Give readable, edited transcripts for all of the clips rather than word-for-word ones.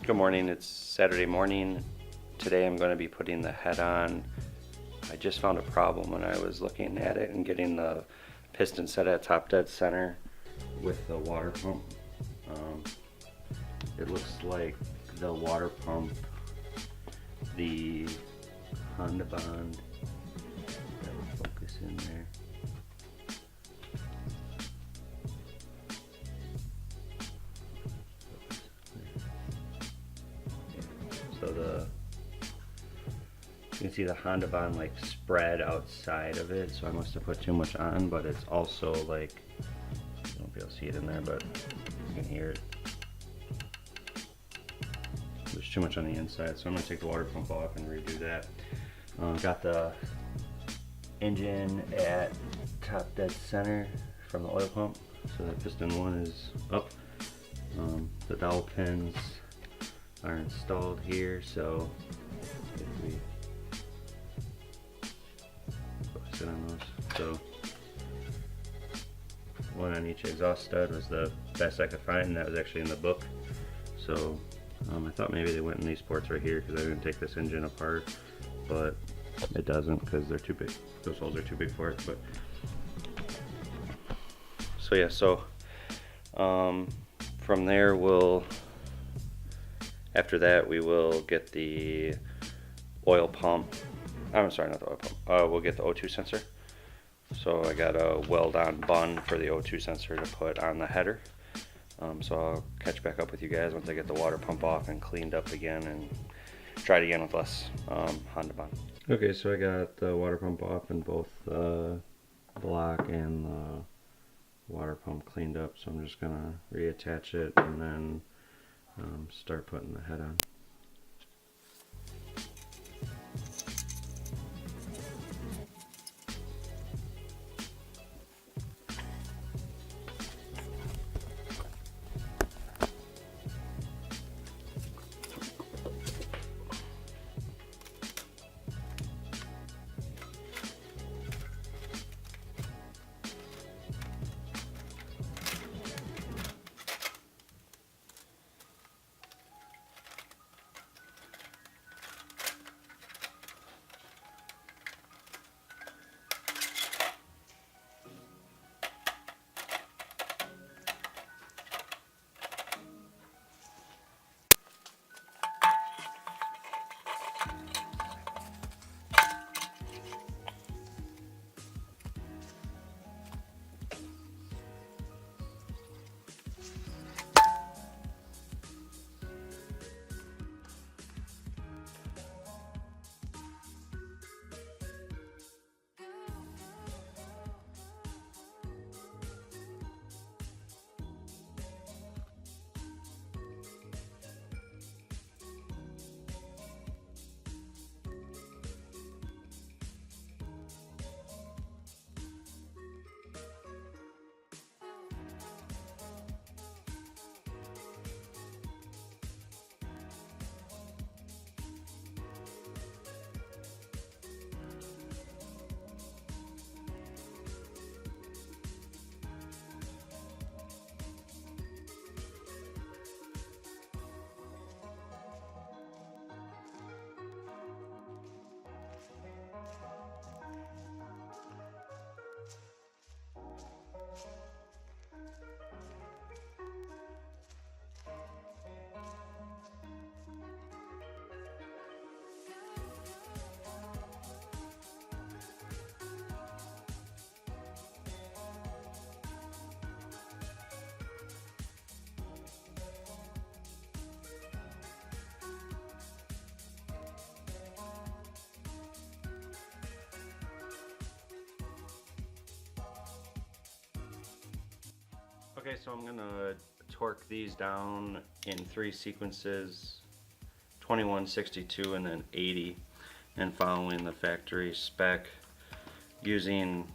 Good morning, it's Saturday morning. Today I'm going to be putting the head on. I just found a problem when I was looking at it and getting the piston set at top dead center with the water pump. It looks like the water pump, the Honda Bond, that will focus in there. So you can see the Honda Bond like spread outside of it, so I must have put too much on, but it's also like, you won't be able to see it in there, but you can hear it. There's too much on the inside, so I'm going to take the water pump off and redo that. Got the engine at top dead center from the oil pump, so that piston one is up. The dowel pins are installed here, so if we focus in on those, so one on each exhaust stud was the best I could find, and that was actually in the book. So I thought maybe they went in these ports right here because I didn't take this engine apart, but it doesn't because they're too big. Those holes are too big for it. But so yeah, so from there after that we will get the oil pump. I'm sorry, not the oil pump. We'll get the O2 sensor. So I got a weld-on bun for the O2 sensor to put on the header. So I'll catch back up with you guys once I get the water pump off and cleaned up again and try it again with less Honda Bond. Okay, so I got the water pump off and both the block and the water pump cleaned up. So I'm just gonna reattach it and then start putting the head on. Okay, so I'm gonna torque these down in 3 sequences, 21, 62, and then 80, and following the factory spec. Using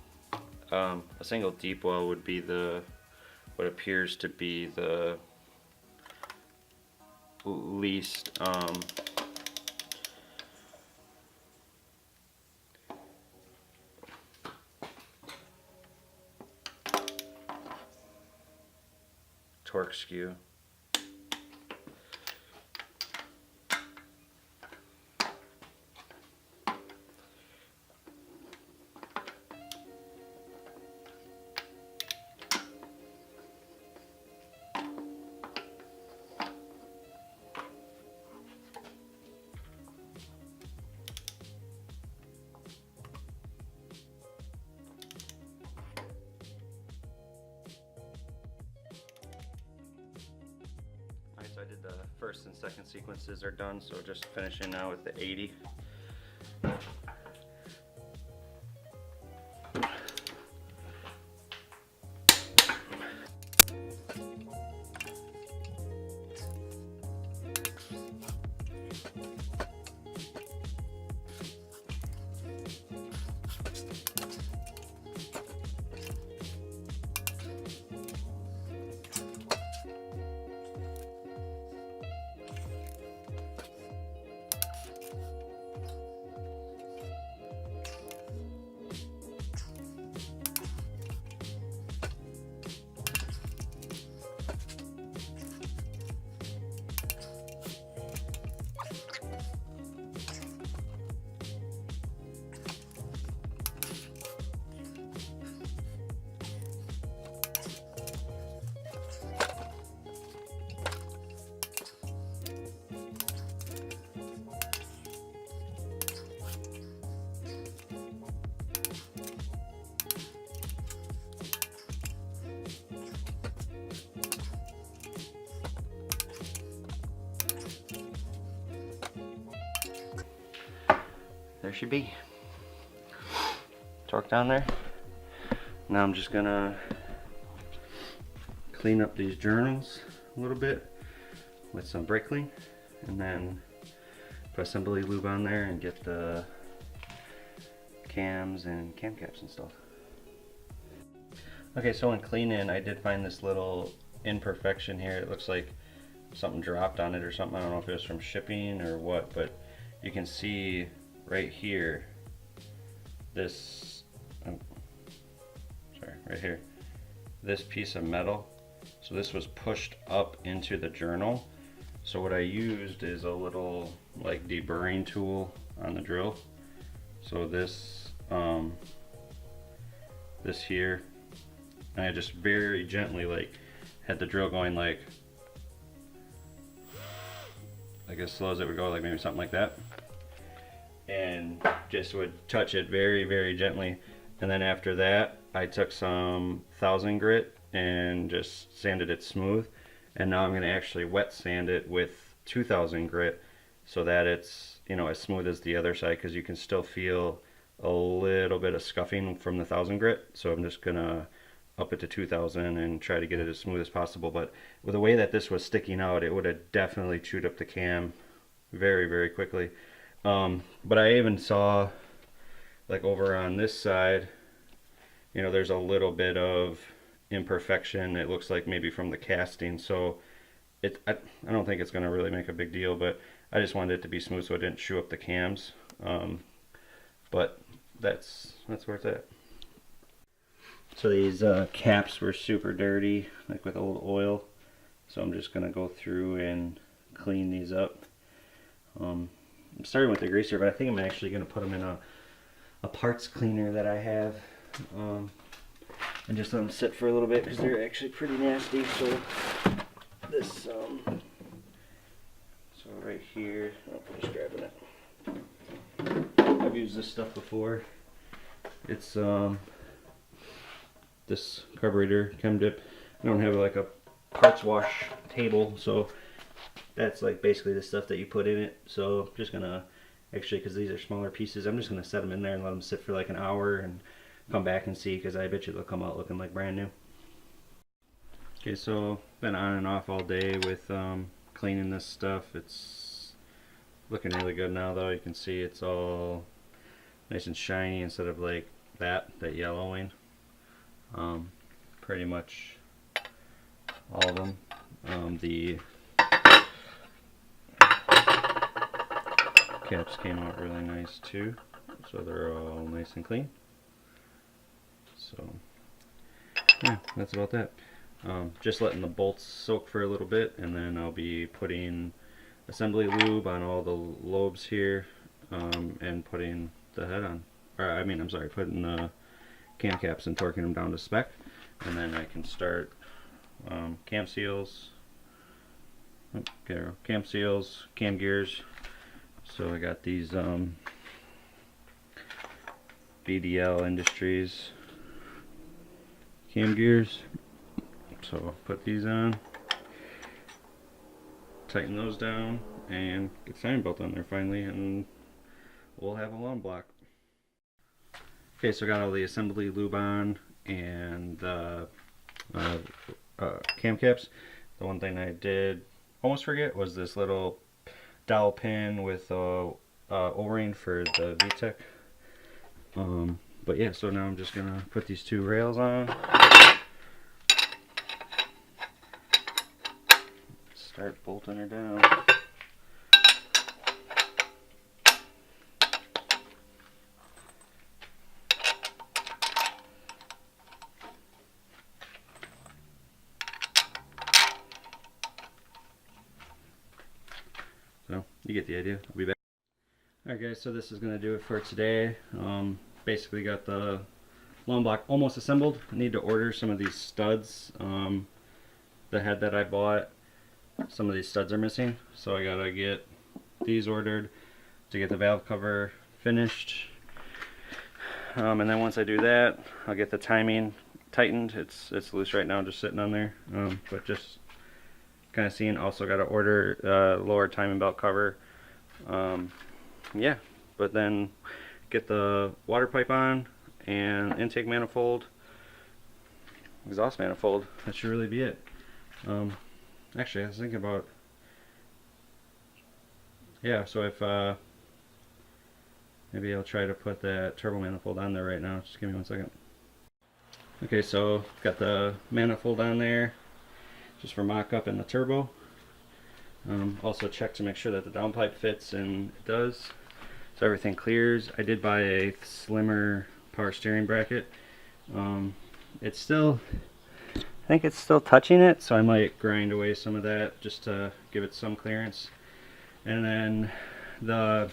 a single deep well would be what appears to be the least torque skew. first and second sequences are done, so just finishing now with the 80. There should be torque down there. Now I'm just gonna clean up these journals a little bit with some brake clean, and then put assembly lube on there and get the cams and cam caps and stuff. Okay, so in cleaning, I did find this little imperfection here. It looks like something dropped on it or something. I don't know if it was from shipping or what, but you can see right here, this, right here, this piece of metal. So this was pushed up into the journal. So what I used is a little like deburring tool on the drill. So this, this here, and I just very gently like had the drill going like as slow as it would go, like maybe something like that. And just would touch it very, very gently. And then after that, I took some 1000 grit and just sanded it smooth. And now I'm going to actually wet sand it with 2000 grit so that it's, you know, as smooth as the other side, because you can still feel a little bit of scuffing from the 1000 grit. So I'm just going to up it to 2000 and try to get it as smooth as possible. But with the way that this was sticking out, it would have definitely chewed up the cam very, very quickly. But I even saw, like over on this side, you know, there's a little bit of imperfection. It looks like maybe from the casting. So I don't think it's going to really make a big deal, but I just wanted it to be smooth so it didn't chew up the cams. But that's where it's at. So these caps were super dirty, like with old oil. So I'm just going to go through and clean these up. I'm starting with the greaser, but I think I'm actually going to put them in a parts cleaner that I have, and just let them sit for a little bit because they're actually pretty nasty. So this, so right here, oh, I'm just grabbing it. I've used this stuff before. It's this carburetor chem dip. I don't have like a parts wash table, so that's like basically the stuff that you put in it. So I'm just gonna, actually, because these are smaller pieces, I'm just gonna set them in there and let them sit for like an hour and come back and see, because I bet you they'll come out looking like brand new. Okay, so been on and off all day with cleaning this stuff. It's looking really good now though. You can see it's all nice and shiny instead of like that yellowing. Pretty much all of them. The caps came out really nice too, so they're all nice and clean. So yeah, that's about that. Just letting the bolts soak for a little bit, and then I'll be putting assembly lube on all the lobes here, and putting the head on, or I mean, I'm sorry, putting the cam caps and torquing them down to spec, and then I can start cam seals, cam seals, cam gears. So I got these BDL Industries cam gears. So I'll put these on, tighten those down and get the timing belt on there finally, and we'll have a lawn block. Okay, so I got all the assembly lube on and the cam caps. The one thing I did almost forget was this little dowel pin with a O-ring for the VTEC. But yeah, so now I'm just gonna put these two rails on. Start bolting her down. So you get the idea. I'll be back. Alright guys, so this is going to do it for today. Basically got the lawn block almost assembled. I need to order some of these studs. The head that I bought, some of these studs are missing, so I gotta get these ordered to get the valve cover finished. And then once I do that, I'll get the timing tightened. It's loose right now, just sitting on there, but just kind of seeing. Also got to order lower timing belt cover. Yeah, but then get the water pipe on and intake manifold, exhaust manifold. That should really be it. Actually, I was thinking about, yeah, so if maybe I'll try to put that turbo manifold on there right now. Just give me 1 second. Okay, so got the manifold on there just for mock-up in the turbo. Also check to make sure that the downpipe fits, and it does. So everything clears. I did buy a slimmer power steering bracket. It's still, I think it's still touching it, so I might grind away some of that just to give it some clearance. And then the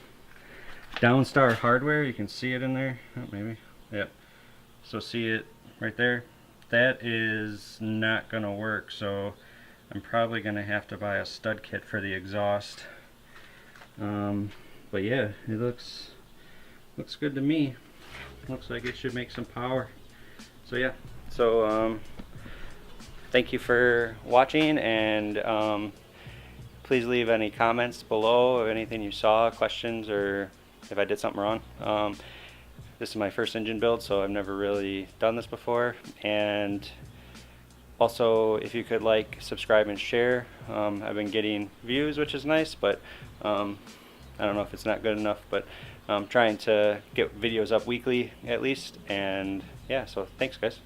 Downstar hardware, you can see it in there. Oh, maybe. Yep. So see it right there. That is not gonna work, so I'm probably gonna have to buy a stud kit for the exhaust. But yeah, it looks good to me. Looks like it should make some power. So yeah, so thank you for watching, and please leave any comments below of anything you saw, questions, or if I did something wrong. This is my first engine build, so I've never really done this before. And also, if you could like, subscribe, and share. I've been getting views, which is nice, but I don't know if it's not good enough, but I'm trying to get videos up weekly at least. And yeah, so thanks guys.